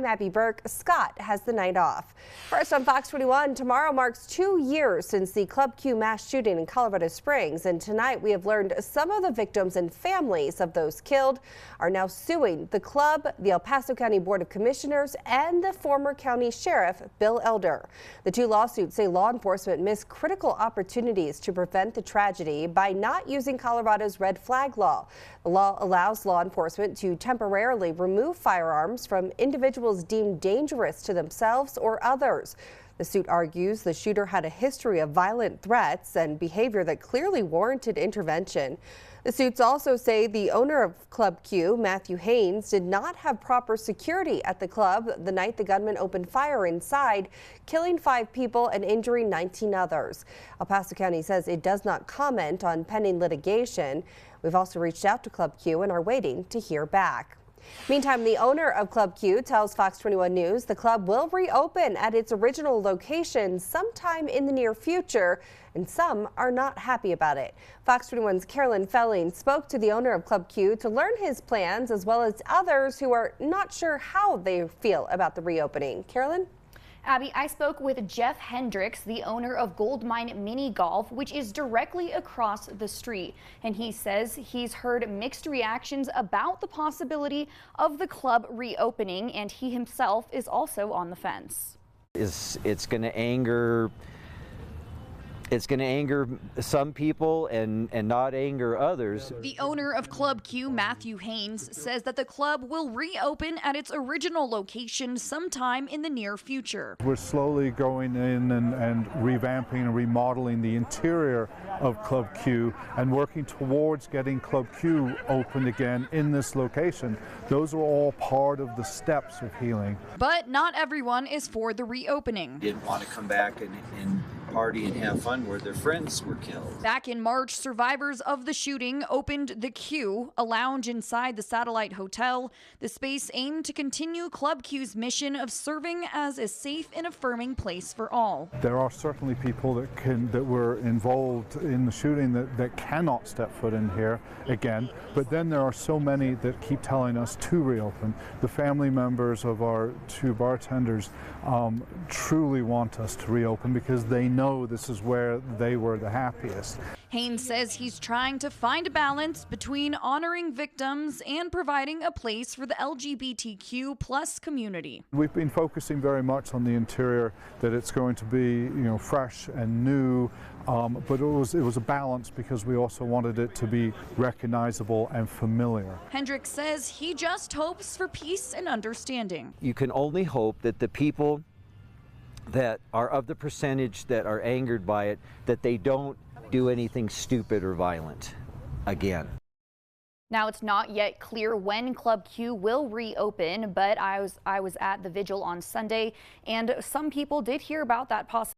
Abby Burke. Scott has the night off. First on Fox 21, tomorrow marks 2 years since the Club Q mass shooting in Colorado Springs. And tonight we have learned some of the victims and families of those killed are now suing the club, the El Paso County Board of Commissioners, and the former county sheriff, Bill Elder. The two lawsuits say law enforcement missed critical opportunities to prevent the tragedy by not using Colorado's red flag law. The law allows law enforcement to temporarily remove firearms from individuals deemed dangerous to themselves or others. The suit argues the shooter had a history of violent threats and behavior that clearly warranted intervention. The suits also say the owner of Club Q, Matthew Haynes, did not have proper security at the club the night the gunman opened fire inside, killing 5 people and injuring 19 others. El Paso County says it does not comment on pending litigation. We've also reached out to Club Q and are waiting to hear back. Meantime, the owner of Club Q tells Fox 21 News the club will reopen at its original location sometime in the near future, and some are not happy about it. Fox 21's Carolyn Felling spoke to the owner of Club Q to learn his plans, as well as others who are not sure how they feel about the reopening. Carolyn? Abby, I spoke with Jeff Hendricks, the owner of Goldmine Mini Golf, which is directly across the street. And he says he's heard mixed reactions about the possibility of the club reopening, and he himself is also on the fence. It's going to anger some people and not anger others. The owner of Club Q, Matthew Haynes, says that the club will reopen at its original location sometime in the near future. We're slowly going in and revamping and remodeling the interior of Club Q and working towards getting Club Q opened again in this location. Those are all part of the steps of healing. But not everyone is for the reopening. Didn't want to come back and party and have fun where their friends were killed. Back in March, survivors of the shooting opened the Q, a lounge inside the Satellite Hotel. The space aimed to continue Club Q's mission of serving as a safe and affirming place for all. There are certainly people that were involved in the shooting that cannot step foot in here again, but then there are so many that keep telling us to reopen. The family members of our 2 bartenders truly want us to reopen because they know this is where they were the happiest. Haynes says he's trying to find a balance between honoring victims and providing a place for the LGBTQ plus community. We've been focusing very much on the interior, that it's going to be, fresh and new, but it was a balance because we also wanted it to be recognizable and familiar. Hendricks says he just hopes for peace and understanding. You can only hope that the people that are of the percentage that are angered by it, that they don't do anything stupid or violent again. Now, it's not yet clear when Club Q will reopen, but I was at the vigil on Sunday, and some people did hear about that possibility.